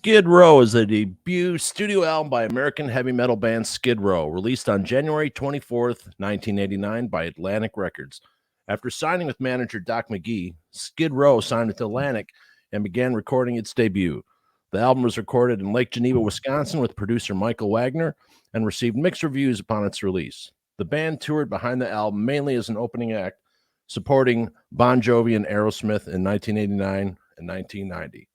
Skid Row is a debut studio album by American heavy metal band Skid Row, released on January 24th, 1989 by Atlantic Records. After signing with manager Doc McGee, Skid Row signed with Atlantic and began recording its debut. The album was recorded in Lake Geneva, Wisconsin with producer Michael Wagner and received mixed reviews upon its release. The band toured behind the album mainly as an opening act, supporting Bon Jovi and Aerosmith in 1989 and 1990.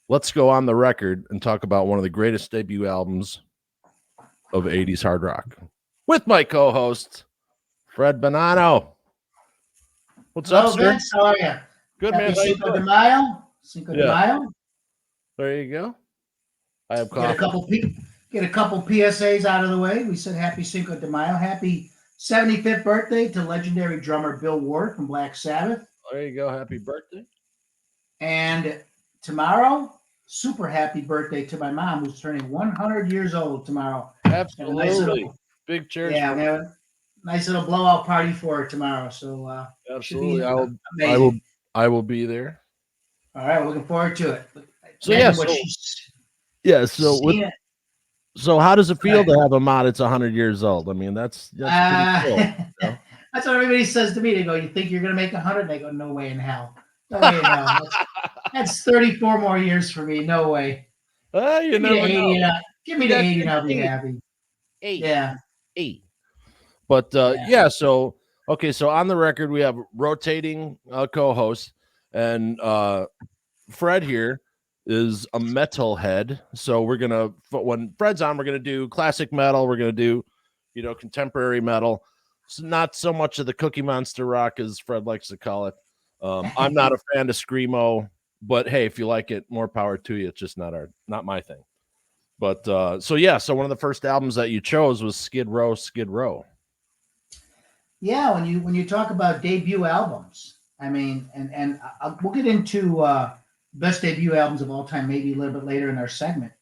Let's go on the record and talk about one of the greatest debut albums of 80s hard rock with my co-host, Fred Bonanno. What's Hello, up, sir? Vince, how are you? Good, Happy man. How you Cinco de doing? Mayo. Cinco de Mayo. There you go. I have Get coffee. a couple PSAs out of the way. We said happy Cinco de Mayo. Happy 75th birthday to legendary drummer Bill Ward from Black Sabbath. There you go. Happy birthday. And tomorrow, super happy birthday to my mom, who's turning 100 years old tomorrow. Absolutely. Big cheers. Yeah, we have a nice little blowout party for her tomorrow. So Absolutely. amazing. I will be there. All right, we're looking forward to it. So how does it feel to have a mod that's 100 years old? I mean, that's pretty cool. You know? That's what everybody says to me. They go, "You think you're going to make 100?" They go, "No way in hell. No way in hell. That's 34 more years for me. No way." You never know. Give me the 80 and I'll be happy. 8. Yeah. 8. But so on the record we have rotating co-hosts, and Fred here is a metal head. So we're gonna, when Fred's on, we're gonna do classic metal. We're gonna do, contemporary metal. So not so much of the Cookie Monster rock as Fred likes to call it. I'm not a fan of screamo, but hey, if you like it, more power to you. It's just not my thing. But so one of the first albums that you chose was Skid Row. Yeah, when you talk about debut albums, I mean, and we'll get into best debut albums of all time maybe a little bit later in our segment.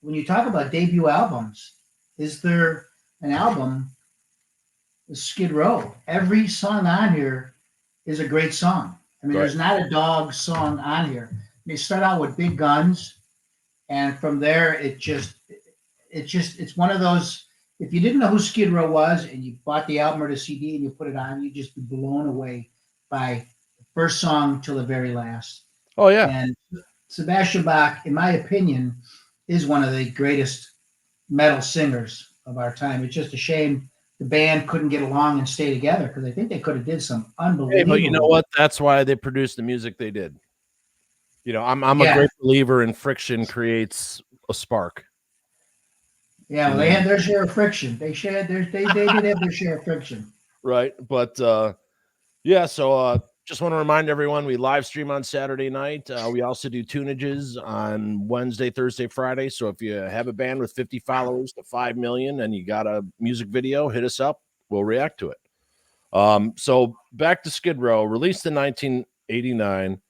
When you talk about debut albums, is there an album, Skid Row? Every song on here is a great song. I mean, There's not a dog song on here. They start out with Big Guns, and from there it's one of those. If you didn't know who Skid Row was and you bought the album or the CD and you put it on, you'd just be blown away by the first song till the very last. Oh, yeah. And Sebastian Bach, in my opinion, is one of the greatest metal singers of our time. It's just a shame the band couldn't get along and stay together, because I think they could have did some unbelievable. Hey, but you know what? That's why they produced the music they did. I'm a great believer in friction creates a spark. Yeah, well, they had their share of friction. They did have their share of friction. Right. But so just want to remind everyone, we live stream on Saturday night. We also do tunages on Wednesday, Thursday, Friday. So if you have a band with 50 followers to 5 million and you got a music video, hit us up. We'll react to it. So back to Skid Row, released in 1989.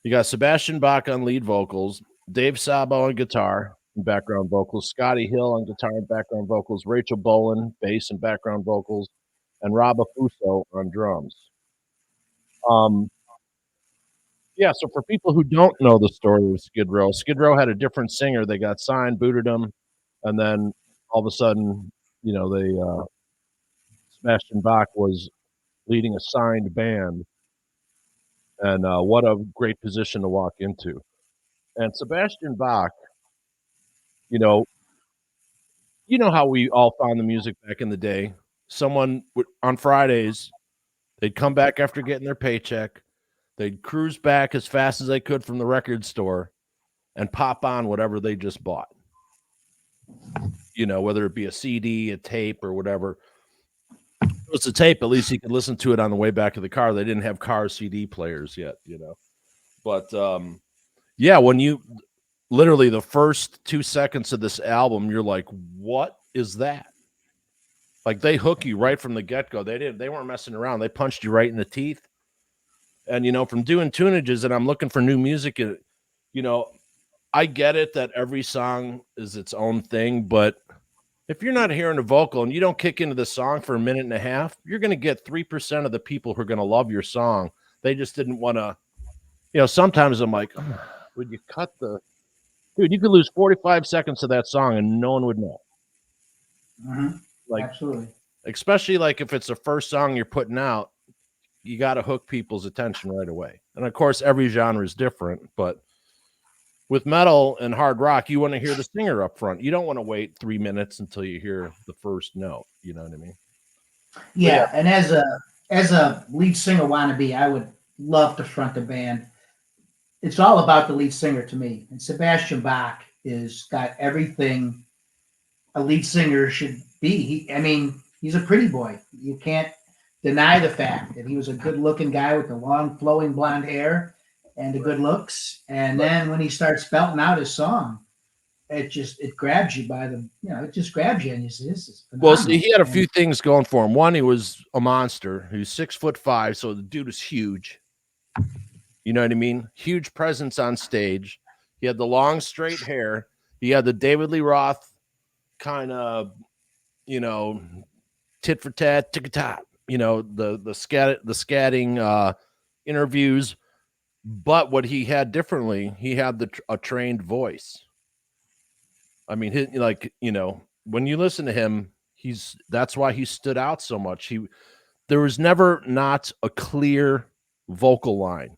You got Sebastian Bach on lead vocals, Dave Sabo on guitar and background vocals, Scotty Hill on guitar and background vocals, Rachel Bolan, bass and background vocals, and Rob Afuso on drums. So for people who don't know the story of Skid Row had a different singer. They got signed, booted him, and then all of a sudden, Sebastian Bach was leading a signed band, and what a great position to walk into. And Sebastian Bach, you know how we all found the music back in the day. Someone on Fridays, they'd come back after getting their paycheck. They'd cruise back as fast as they could from the record store and pop on whatever they just bought. Whether it be a CD, a tape, or whatever. If it was a tape, at least you could listen to it on the way back of the car. They didn't have car CD players yet, But, when you literally the first 2 seconds of this album, you're like, what is that? Like, they hook you right from the get-go. They weren't messing around. They punched you right in the teeth. And, from doing tunages and I'm looking for new music, I get it that every song is its own thing, but if you're not hearing a vocal and you don't kick into the song for a minute and a half, you're going to get 3% of the people who are going to love your song. They just didn't want to, sometimes I'm like, would you cut the Dude, you could lose 45 seconds of that song and no one would know. Like, Absolutely. especially like if it's the first song you're putting out, you got to hook people's attention right away. And of course, every genre is different, but with metal and hard rock, you want to hear the singer up front. You don't want to wait 3 minutes until you hear the first note. You know what I mean? Yeah, and as a lead singer wannabe, I would love to front the band. It's all about the lead singer to me. And Sebastian Bach is got everything a lead singer should be. I mean, he's a pretty boy. You can't deny the fact that he was a good-looking guy with the long, flowing blonde hair and the good looks. And then when he starts belting out his song, it grabs you by the it just grabs you and you say this is Well, phenomenal. see, he had a And few things going for him. One, he was a monster. He was 6'5", so the dude was huge. You know what I mean? Huge presence on stage. He had the long, straight hair. He had the David Lee Roth kind of, tit for tat, tick top. The scatting interviews. But what he had differently, he had a trained voice. I mean, when you listen to him, that's why he stood out so much. There was never not a clear vocal line,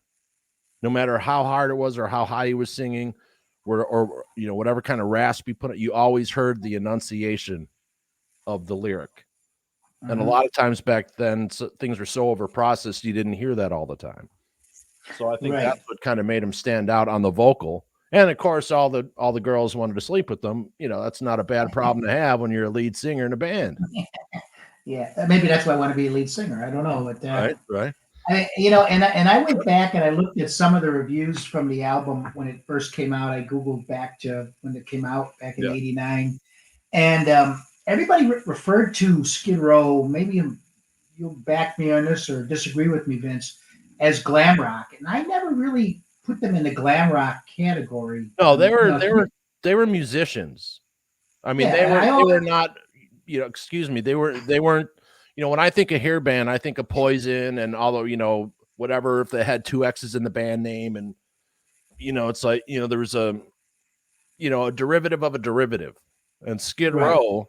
no matter how hard it was or how high he was singing, or whatever kind of rasp he put it. You always heard the enunciation of the lyric. And a lot of times back then, things were so overprocessed, you didn't hear that all the time. So I think right. that's what kind of made him stand out on the vocal. And of course, all the girls wanted to sleep with them. That's not a bad problem to have when you're a lead singer in a band. Yeah, maybe that's why I want to be a lead singer. I don't know, but Right. and I went back and I looked at some of the reviews from the album when it first came out. I googled back to when it came out back in '89, and everybody referred to Skid Row. Maybe you'll back me on this or disagree with me, Vince, as glam rock, and I never really put them in the glam rock category. No, they were musicians. I mean, Yeah, they were not, excuse me, they weren't, when I think of hair band, I think of Poison and although, whatever, if they had two X's in the band name and, it's like, there was a derivative of a derivative. And Skid Row,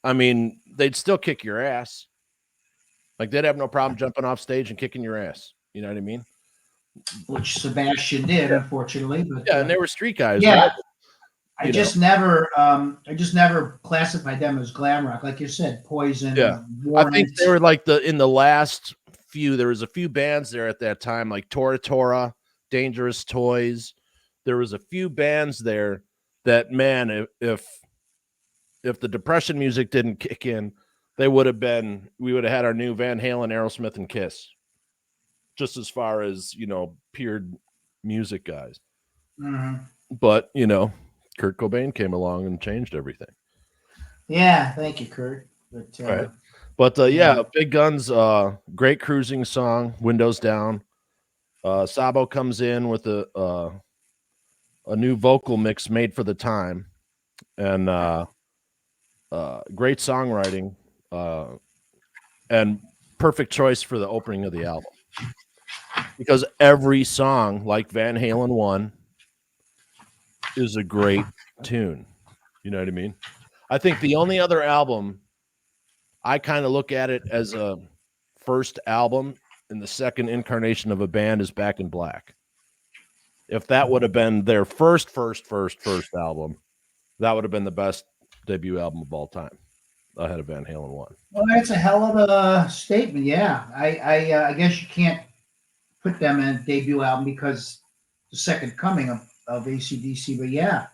I mean, they'd still kick your ass. Like they'd have no problem jumping off stage and kicking your ass. You know what I mean? which Sebastian did, unfortunately. But yeah, and they were street guys. yeah, right? I just never classified them as glam rock, like you said, Poison. Yeah, Warrant. I think they were like in the last few. There was a few bands there at that time, like Tora Tora, Dangerous Toys. There was a few bands there that, man, if the Depression music didn't kick in, we would have had our new Van Halen, Aerosmith, and Kiss. Just as far as pure music guys. But Kurt Cobain came along and changed everything. Yeah, thank you, Kurt. But right. But Big Guns, great cruising song, Windows Down. Sabo comes in with a new vocal mix made for the time, and great songwriting, and perfect choice for the opening of the album. Because every song, like Van Halen 1, is a great tune. You know what I mean? I think the only other album, I kind of look at it as a first album and the second incarnation of a band, is Back in Black. If that would have been their first album, that would have been the best debut album of all time, ahead of Van Halen 1. Well, that's a hell of a statement. Yeah, I guess you can't put them in a debut album because the second coming of AC/DC. But yeah,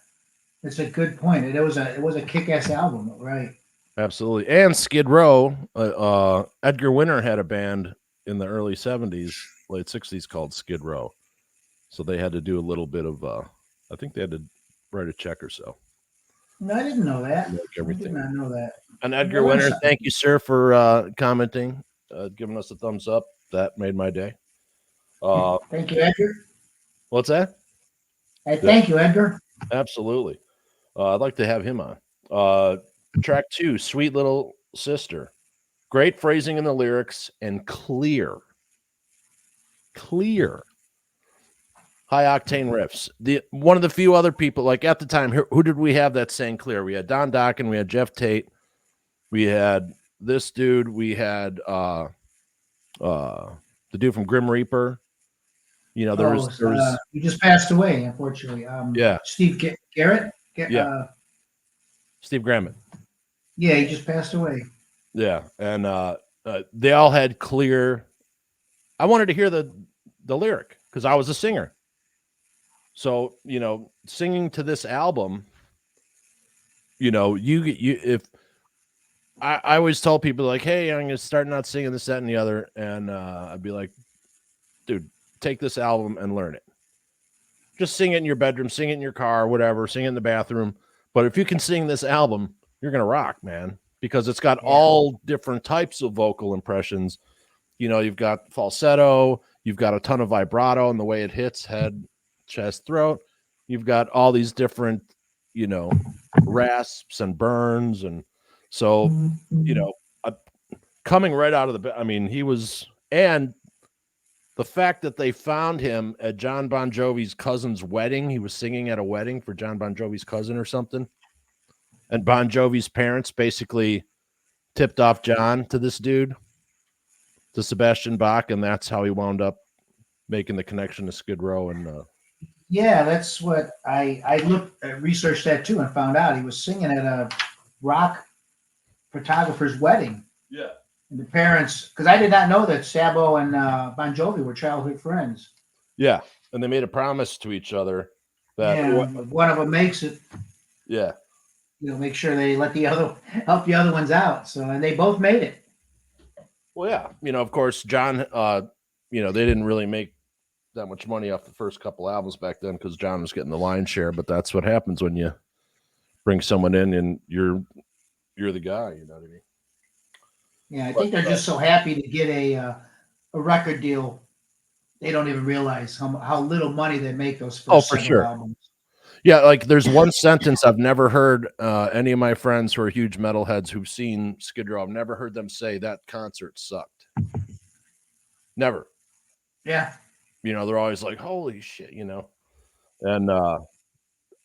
that's a good point. It was a kick-ass album, right? Absolutely. And Skid Row, Edgar Winter had a band in the early 70s, late 60s called Skid Row. So they had to do a little bit of, I think they had to write a check or so. No, I didn't know that. I did not know that. And Edgar Winter, thank you, sir, for commenting, giving us a thumbs up. That made my day. Thank you, Edgar. What's that? Thank you, Edgar. Absolutely. I'd like to have him on. Track 2, Sweet Little Sister. Great phrasing in the lyrics and clear. high octane riffs. The one of the few other people, like at the time, who did we have that sang clear? We had Don Dokken, we had Jeff Tate, we had this dude, we had the dude from Grim Reaper. You know, Oh, there was he just passed away, unfortunately. yeah, Steve Garrett. yeah, Steve Grammett. Yeah, he just passed away. Yeah, and they all had clear. I wanted to hear the lyric because I was a singer. So you know, singing to this album, you know, you if I always tell people like, hey, I'm gonna start not singing this, that, and the other, and I'd be like, dude, take this album and learn it. Just sing it in your bedroom, sing it in your car, whatever, sing it in the bathroom. But if you can sing this album, you're gonna rock, man, because it's got all different types of vocal impressions. You know, you've got falsetto, you've got a ton of vibrato in the way it hits head, chest, throat. You've got all these different, you know, rasps and burns. And so, you know, coming right out of the, I mean, he was, and the fact that they found him at John Bon Jovi's cousin's wedding, he was singing at a wedding for John Bon Jovi's cousin or something. And Bon Jovi's parents basically tipped off John to this dude, to Sebastian Bach, and that's how he wound up making the connection to Skid Row. And yeah, that's what I looked researched that too and found out he was singing at a rock photographer's wedding. yeah, And the parents, because I did not know that Sabo and Bon Jovi were childhood friends. yeah, and they made a promise to each other that if one of them makes it, yeah, you know, make sure they let the other help the other ones out. So and they both made it. well, yeah, you know, of course, John, you know, they didn't really make that much money off the first couple albums back then because John was getting the lion's share. But that's what happens when you bring someone in and you're the guy. You know what I mean? Yeah, I think they're just so happy to get a record deal. They don't even realize how little money they make those first for seven sure. albums. Yeah, like there's one sentence I've never heard any of my friends who are huge metalheads who've seen Skid Row. I've never heard them say that concert sucked. Never. Yeah. You know, they're always like, holy shit, you know. And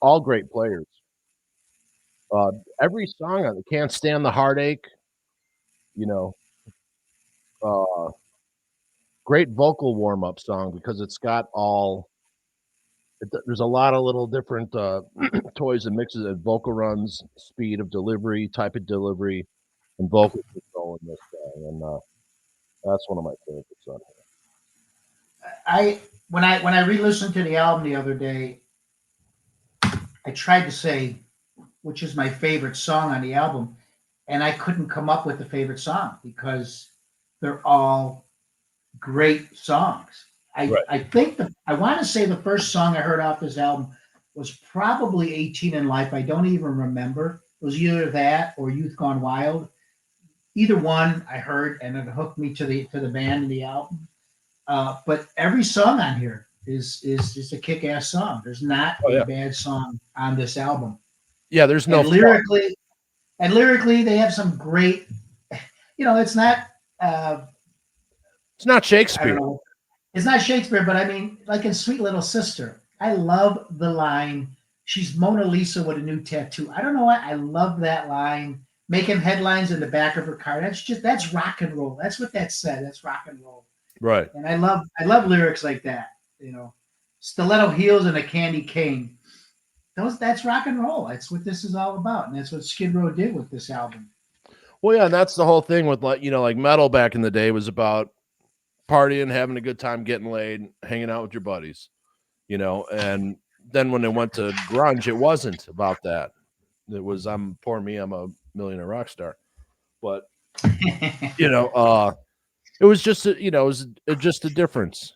all great players. Every song on it, Can't Stand the Heartache, you know, great vocal warm-up song because it's got all there's a lot of little different toys and mixes of vocal runs, speed of delivery, type of delivery, and vocal control in this song. And that's one of my favorites on here. When I re-listened to the album the other day, I tried to say which is my favorite song on the album, and I couldn't come up with a favorite song because they're all great songs. I think I want to say the first song I heard off this album was probably 18 in Life. I don't even remember. It was either that or Youth Gone Wild. Either one I heard, and it hooked me to the band and the album. But every song on here is just a kick-ass song. There's not a bad song on this album. Yeah, there's no and lyrically they have some great. You know, it's not Shakespeare. It's not Shakespeare, but I mean, like in Sweet Little Sister, I love the line. She's Mona Lisa with a new tattoo. I don't know why I love that line. Making headlines in the back of her car. That's rock and roll. That's what that said. That's rock and roll. Right. And I love lyrics like that. You know, stiletto heels and a candy cane. That's rock and roll. That's what this is all about, and that's what Skid Row did with this album. Well, yeah, and that's the whole thing with like metal back in the day was about partying, having a good time, getting laid, hanging out with your buddies, you know. And then when they went to grunge, it wasn't about that. It was poor me, I'm a millionaire rock star. But you know, it was just it was just a difference.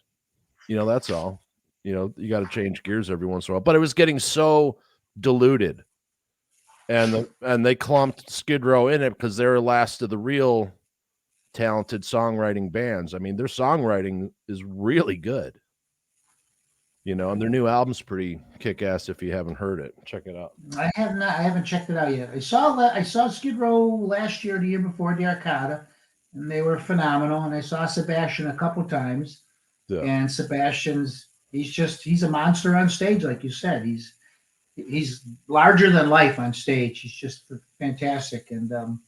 You know, that's all. You know, you got to change gears every once in a while. But it was getting so diluted. And they clumped Skid Row in it because they're last of the real talented songwriting bands. I mean, their songwriting is really good. You know, and their new album's pretty kick-ass if you haven't heard it. Check it out. I have not. I haven't checked it out yet. I saw Skid Row last year, the year before, the Arcada, and they were phenomenal. And I saw Sebastian a couple times. Yeah. And Sebastian's he's a monster on stage, like you said. He's larger than life on stage. He's just fantastic, and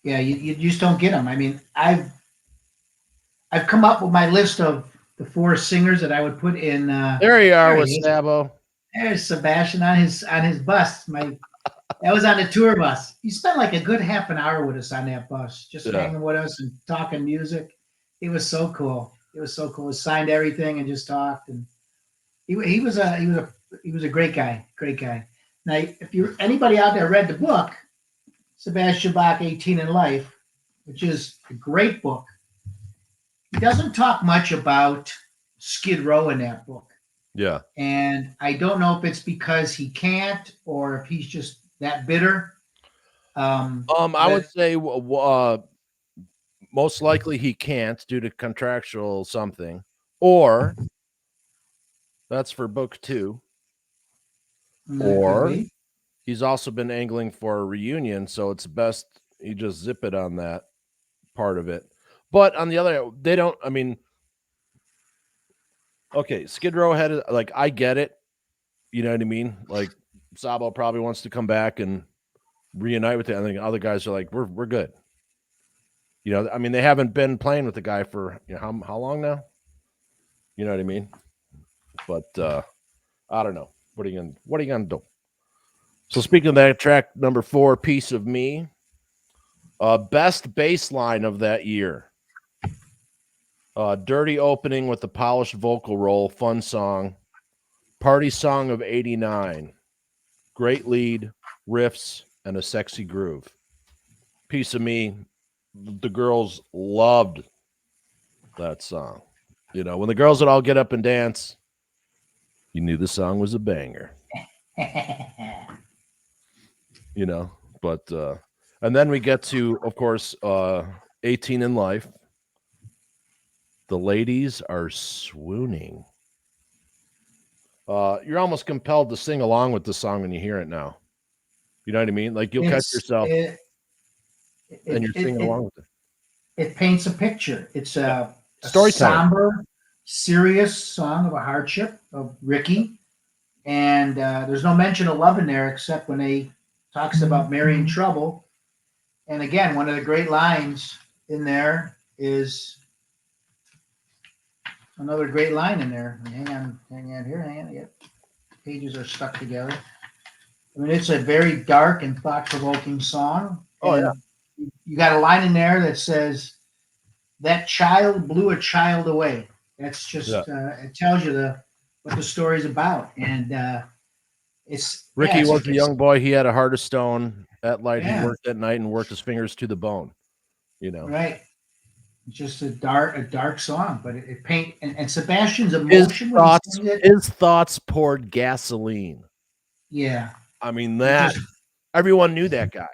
yeah, you just don't get him. I mean, I've come up with my list of the four singers that I would put in. There you are There with he is. Sabo. There's Sebastian on his bus. That was on the tour bus. He spent like a good half an hour with us on that bus, just hanging with us and talking music. It was so cool. It was so cool. He signed everything and just talked. And he was a great guy. Great guy. Now, if you anybody out there read the book, Sebastian Bach, 18 in Life, which is a great book. He doesn't talk much about Skid Row in that book. Yeah. And I don't know if it's because he can't or if he's just that bitter. I would say most likely he can't due to contractual something, or that's for book 2, or he's also been angling for a reunion, so it's best you just zip it on that part of it. But on the other, they don't. I mean, okay, Skid Row had like I get it. You know what I mean? Like Sabo probably wants to come back and reunite with it. I think other guys are like, we're good. You know, I mean, they haven't been playing with the guy for how long now? You know what I mean? But I don't know. What are you gonna do? So speaking of that, track number 4, Piece of Me, best bass line of that year. Dirty opening with the polished vocal roll, fun song, party song of '89, great lead, riffs, and a sexy groove. Piece of Me, the girls loved that song. You know, when the girls would all get up and dance, you knew the song was a banger. You know, but and then we get to, of course, 18 in Life. The ladies are swooning. You're almost compelled to sing along with the song when you hear it now. You know what I mean? Like you'll catch yourself and you're singing along with it. It paints a picture. It's a Storytelling. somber, serious song of a hardship of Ricky, and there's no mention of love in there except when they talks about marrying trouble. And again, one of the great lines in there is another great line in there. Hang on here, hang on. Yep. Pages are stuck together. I mean, it's a very dark and thought-provoking song. Oh, and you got a line in there that says, "That child blew a child away." That's just it tells you what the story's about, and it's Ricky was a young boy. He had a heart of stone. At light, he worked at night and worked his fingers to the bone. You know, right? It's just a dark song, but it paint and Sebastian's emotion. His thoughts poured gasoline. Yeah, I mean that everyone knew that guy.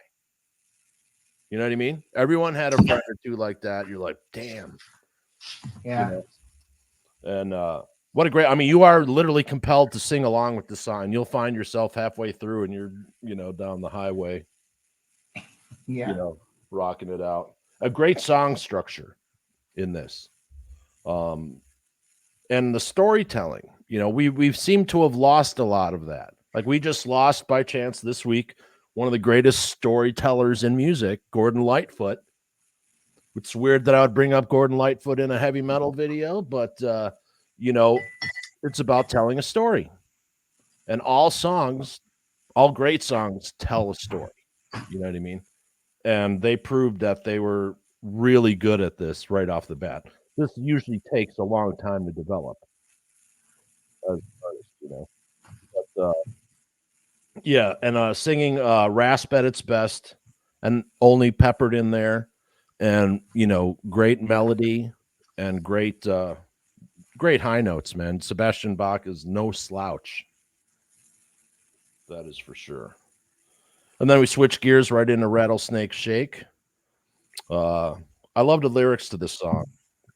You know what I mean? Everyone had a friend or two like that. You're like, damn. Yeah. You know? And what a great, I mean, you are literally compelled to sing along with the song. You'll find yourself halfway through and you're, down the highway. Yeah. Rocking it out. A great song structure in this. And the storytelling, we've seemed to have lost a lot of that. Like we just lost by chance this week one of the greatest storytellers in music, Gordon Lightfoot. It's weird that I would bring up Gordon Lightfoot in a heavy metal video, but it's about telling a story. And all great songs tell a story. You know what I mean? And they proved that they were really good at this right off the bat. This usually takes a long time to develop. As artists, But yeah, and singing rasp at its best and only peppered in there, and great melody and great high notes, man. Sebastian Bach is no slouch. That is for sure. And then we switch gears right into Rattlesnake Shake. I love the lyrics to this song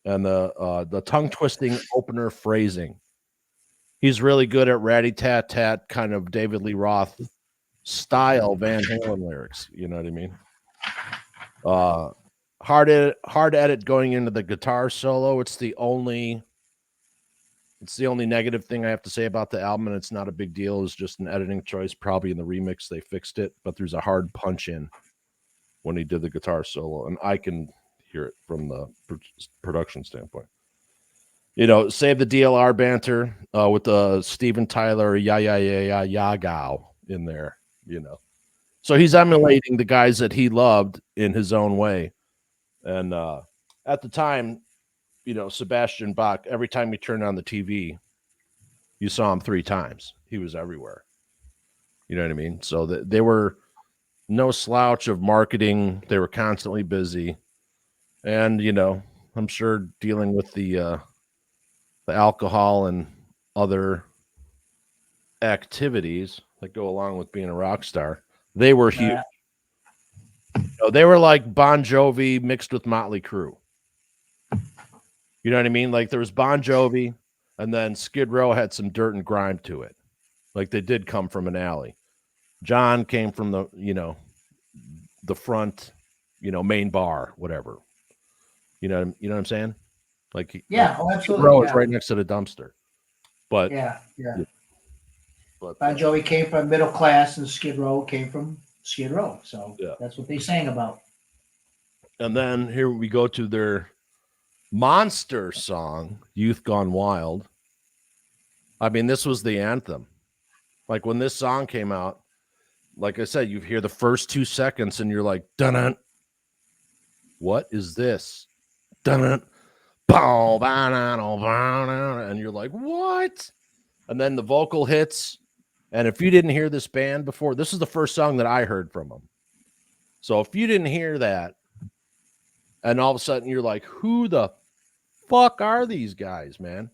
and the tongue twisting opener phrasing. He's really good at ratty tat tat kind of David Lee Roth style Van Halen lyrics. You know what I mean? Hard edit going into the guitar solo. It's the only It's the only negative thing I have to say about the album, and it's not a big deal. It's just an editing choice. Probably in the remix they fixed it, but there's a hard punch in when he did the guitar solo, and I can hear it from the production standpoint. Save the DLR banter with the Steven Tyler Yagao in there. So he's emulating the guys that he loved in his own way, and at the time, Sebastian Bach. Every time you turned on the TV, you saw him 3 times. He was everywhere. You know what I mean? So they were no slouch of marketing. They were constantly busy, and I'm sure dealing with the alcohol and other activities that go along with being a rock star. They were huge. They were like Bon Jovi mixed with Motley Crue. You know what I mean? Like there was Bon Jovi, and then Skid Row had some dirt and grime to it. Like they did come from an alley. John came from the front, main bar, whatever. You know what I'm saying? Like absolutely. Skid Row is right next to the dumpster. But but Bon Jovi came from middle class, and Skid Row came from Skid Row. So that's what they sang about. And then here we go to their monster song, Youth Gone Wild. I mean, this was the anthem. Like when this song came out, like I said, you hear the first 2 seconds and you're like, dun-dun. What is this? Dun-dun. And you're like, what? And then the vocal hits. And if you didn't hear this band before, this is the first song that I heard from them. So if you didn't hear that, and all of a sudden you're like, who the fuck are these guys, man?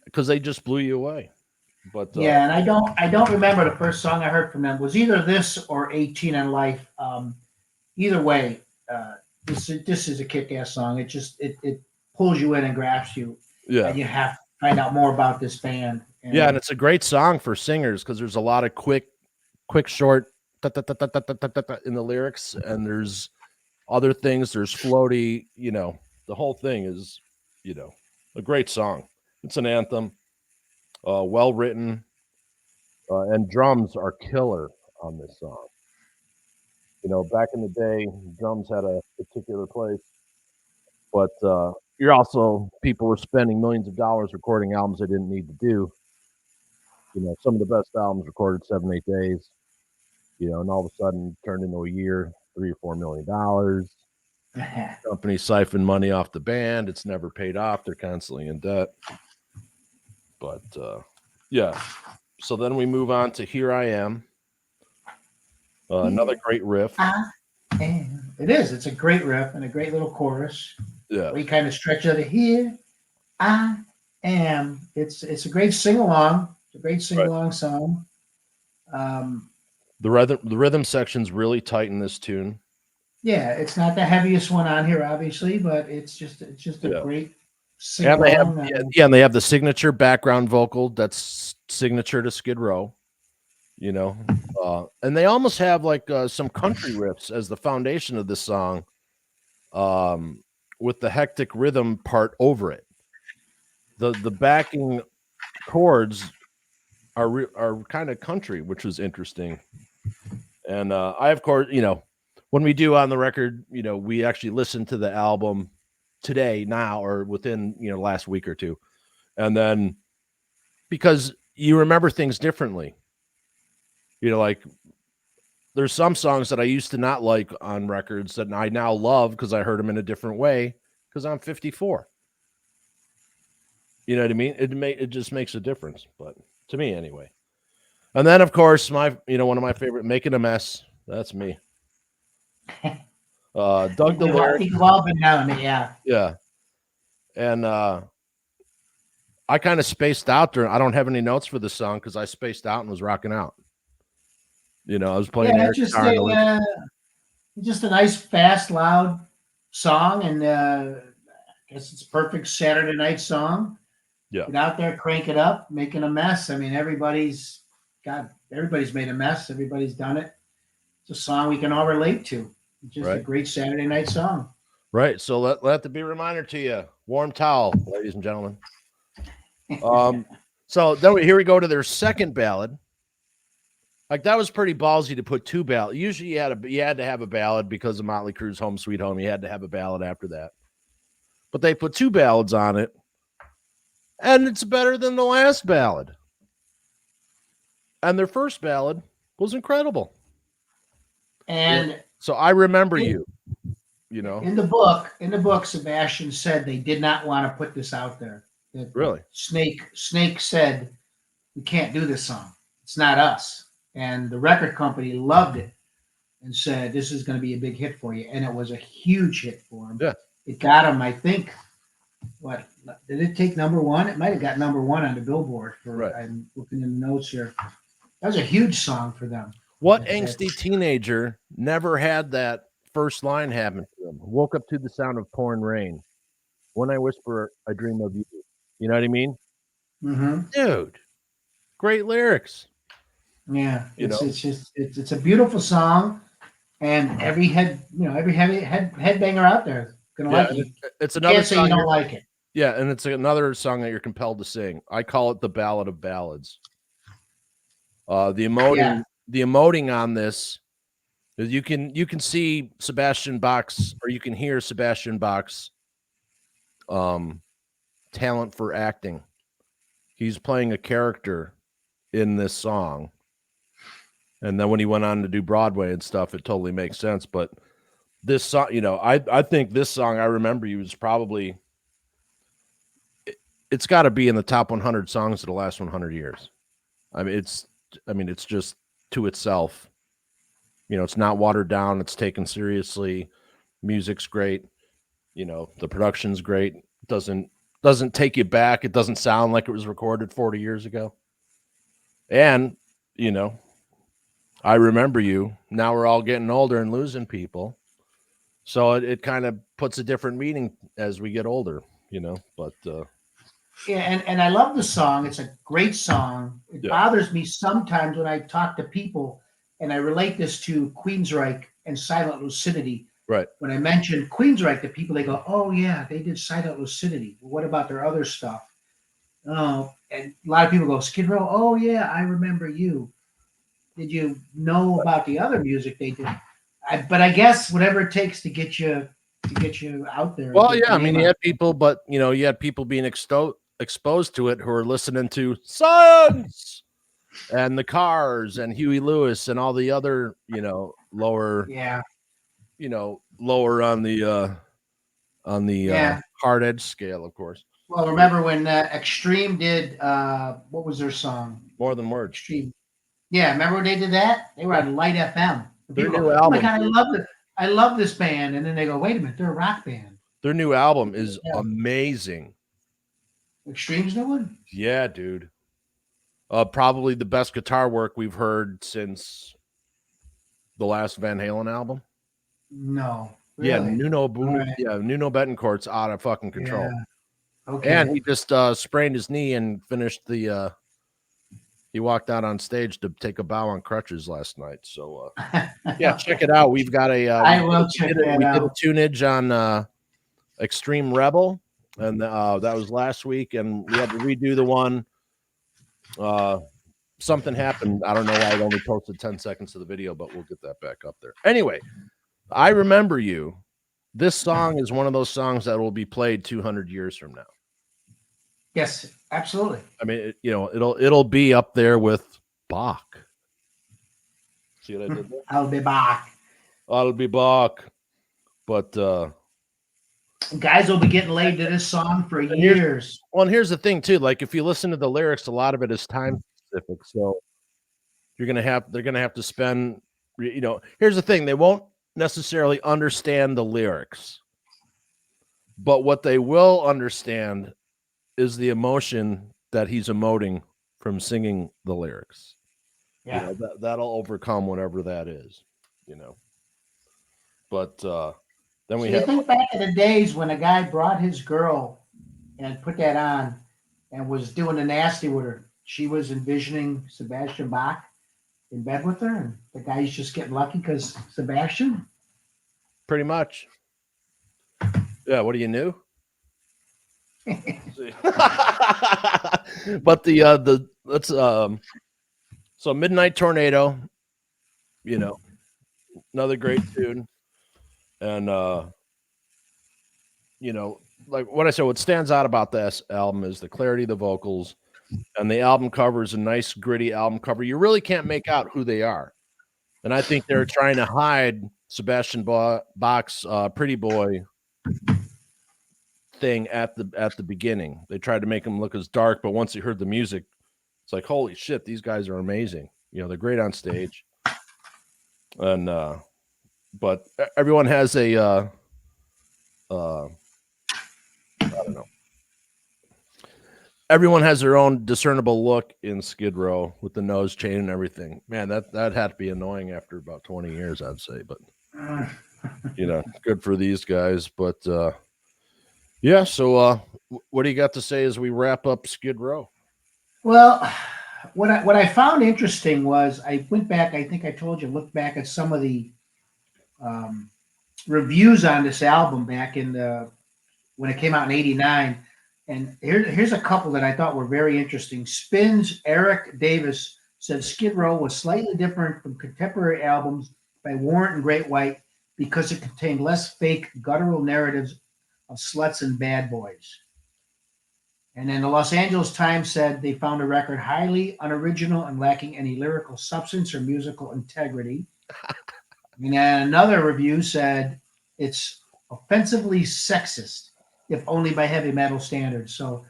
Because they just blew you away. But and I don't remember the first song I heard from them. It was either this or 18 on Life. Either way, this is a kick-ass song. It pulls you in and grabs you. Yeah. And you have to find out more about this band. And it's a great song for singers because there's a lot of quick, short in the lyrics, and there's other things. There's floaty, the whole thing is, a great song. It's an anthem, well written, and drums are killer on this song. Back in the day, drums had a particular place, but people were spending millions of dollars recording albums they didn't need to do. Some of the best albums recorded 7-8 days, and all of a sudden turned into a year, $3 or $4 million. Company siphoned money off the band. It's never paid off. They're constantly in debt. But so then we move on to Here I Am. Another great riff. It is. It's a great riff and a great little chorus. Yeah. We kind of stretch out of Here I Am. It's a great sing-along. It's a great sing-along song. The rhythm section's really tight in this tune. Yeah, it's not the heaviest one on here, obviously, but it's just a great sing-along. And they have the signature background vocal that's signature to Skid Row. And they almost have like some country riffs as the foundation of this song, with the hectic rhythm part over it. The backing chords are kind of country, which was interesting. And I, of course, when we do on the record, we actually listen to the album today, now, or within last week or two, and then because you remember things differently. Like there's some songs that I used to not like on records that I now love because I heard them in a different way because I'm 54. You know what I mean? It just makes a difference, but to me anyway. And then of course one of my favorite, Making a Mess. That's me. Doug the lyrics. You've all been down there, yeah. Yeah. And I kind of spaced out during. I don't have any notes for the song because I spaced out and was rocking out. I was playing air guitar. Just a nice, fast, loud song, and I guess it's a perfect Saturday night song. Yeah, get out there, crank it up, making a mess. I mean, everybody's made a mess. Everybody's done it. It's a song we can all relate to. It's just a great Saturday night song. Right. So let the be a reminder to you. Warm towel, ladies and gentlemen. So then here we go to their second ballad. Like that was pretty ballsy to put two ballads. Usually you had to have a ballad because of Motley Crue's Home Sweet Home. You had to have a ballad after that. But they put two ballads on it, and it's better than the last ballad. And their first ballad was incredible. And so I remember you. In the book, Sebastian said they did not want to put this out there. That Really? Snake said, "We can't do this song. It's not us." And the record company loved it and said, "This is going to be a big hit for you." And it was a huge hit for him. Yeah. It got him, I think, what did it take number one? It might have got number one on the Billboard. I'm looking in the notes here. That was a huge song for them. What angsty teenager never had that first line happen to them? Woke up to the sound of pouring rain. When I whisper, I dream of you. You know what I mean? Mm-hmm. Dude, great lyrics. Yeah, it's a beautiful song, and every headbanger out there is gonna like it. It's another. Can't say you don't like it. Yeah, and it's another song that you're compelled to sing. I call it the Ballad of Ballads. The emoting on this, you can see Sebastian Bach's, or you can hear Sebastian Bach's talent for acting. He's playing a character in this song. And then when he went on to do Broadway and stuff, it totally makes sense. But this song, I think this song, I Remember You, is probably, it's got to be in the top 100 songs of the last 100 years. It's just to itself. It's not watered down. It's taken seriously. Music's great. The production's great. It doesn't take you back. It doesn't sound like it was recorded 40 years ago. And, I Remember You. Now we're all getting older and losing people. So it kind of puts a different meaning as we get older, but and I love the song. It's a great song. It bothers me sometimes when I talk to people and I relate this to Queensryche and Silent Lucidity. Right. When I mention Queensryche to people, they go, "Oh yeah, they did Silent Lucidity. Well, what about their other stuff?" Oh, and a lot of people go, "Skid Row. Oh yeah, I Remember You." Did you know about the other music they did? But I guess whatever it takes to get you out there. Well, yeah, you had people, but you had people being exposed to it who are listening to Science and the Cars and Huey Lewis and all the other, lower, lower on the hard edge scale, of course. Well, remember when Extreme did what was their song? More Than Words. Extreme. Yeah, remember when they did that? They were on Light FM. Their new album. Oh my God, I love this band, and then they go, "Wait a minute, they're a rock band." Their new album is amazing. Extreme's new one? Yeah, dude. Probably the best guitar work we've heard since the last Van Halen album. No. Really? Yeah, Nuno Betancourt's out of fucking control. Yeah. Okay. And he just sprained his knee and finished the he walked out on stage to take a bow on crutches last night. So yeah, check it out. We've got a I will check that out. We did a tunage on Extreme Rebel, and that was last week, and we had to redo the one. Something happened. I don't know why I only posted 10 seconds of the video, but we'll get that back up there. Anyway, I Remember You. This song is one of those songs that will be played 200 years from now. Yes, absolutely. It'll be up there with Bach. See what I did there? I'll be back. I'll be back. But guys will be getting laid to this song for years. And here's the thing too. Like if you listen to the lyrics, a lot of it is time specific. So they're gonna have to spend. Here's the thing: they won't necessarily understand the lyrics, but what they will understand is the emotion that he's emoting from singing the lyrics. Yeah, that'll overcome whatever that is. But then we think back in the days when a guy brought his girl and put that on and was doing the nasty with her. She was envisioning Sebastian Bach in bed with her, and the guy's just getting lucky because Sebastian. Pretty much. Yeah. What do you knew? But the let's so Midnight Tornado, you know, another great tune. And you know, like what I said, what stands out about this album is the clarity of the vocals, and the album cover is a nice gritty album cover. You really can't make out who they are. And I think they're trying to hide Sebastian Bach's Pretty Boy thing at the beginning. They tried to make him look as dark, but once you heard the music, it's like, holy shit, these guys are amazing. You know, they're great on stage. And but everyone has a I don't know. Everyone has their own discernible look in Skid Row with the nose chain and everything. Man, that had to be annoying after about 20 years, I'd say. But you know, good for these guys. But yeah, so what do you got to say as we wrap up Skid Row? Well, what I found interesting was I went back. I think I told you, look back at some of the um, reviews on this album back in the when it came out in '89, and here's a couple that I thought were very interesting. Spin's Eric Davis said Skid Row was slightly different from contemporary albums by Warrant and Great White because it contained less fake guttural narratives of sluts and bad boys. And then the Los Angeles Times said they found the record highly unoriginal and lacking any lyrical substance or musical integrity. And then another review said it's offensively sexist, if only by heavy metal standards. So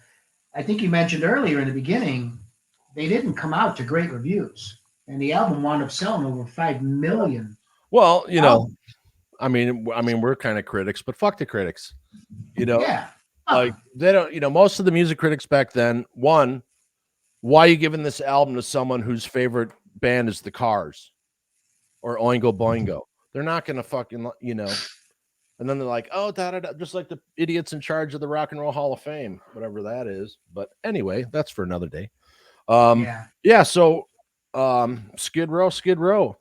I think you mentioned earlier in the beginning, they didn't come out to great reviews. And the album wound up selling over 5 million. Well, you know, I mean, we're kind of critics, but fuck the critics. You know, Yeah. like they don't, you know, most of the music critics back then, one, why are you giving this album to someone whose favorite band is the Cars or Oingo Boingo? They're not gonna fucking, you know. And then they're like, oh, da, da, da, just like the idiots in charge of the Rock and Roll Hall of Fame, whatever that is. But anyway, that's for another day. Yeah. So, Skid Row.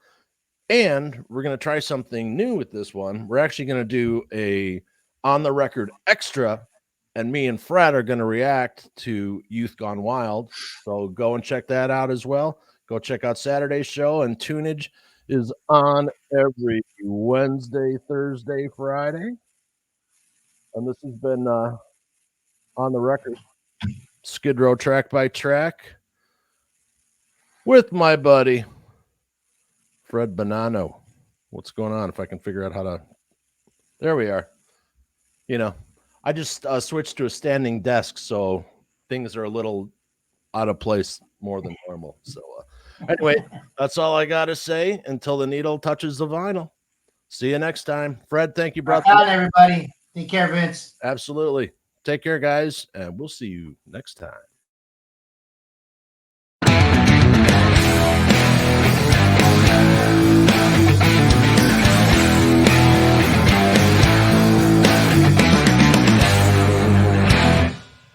And we're going to try something new with this one. We're actually going to do a on the record extra, and me and Fred are going to react to Youth Gone Wild. So go and check that out as well. Go check out Saturday's show, and Tunage is on every Wednesday, Thursday, Friday. And this has been on the record, Skid Row track by track with my buddy Fred Bonanno. What's going on? If I can figure out how to. There we are. You know, I just switched to a standing desk, so things are a little out of place more than normal. So, anyway, that's all I got to say until the needle touches the vinyl. See you next time. Fred, thank you, brother. Rock on, everybody. Take care, Vince. Absolutely. Take care, guys, and we'll see you next time.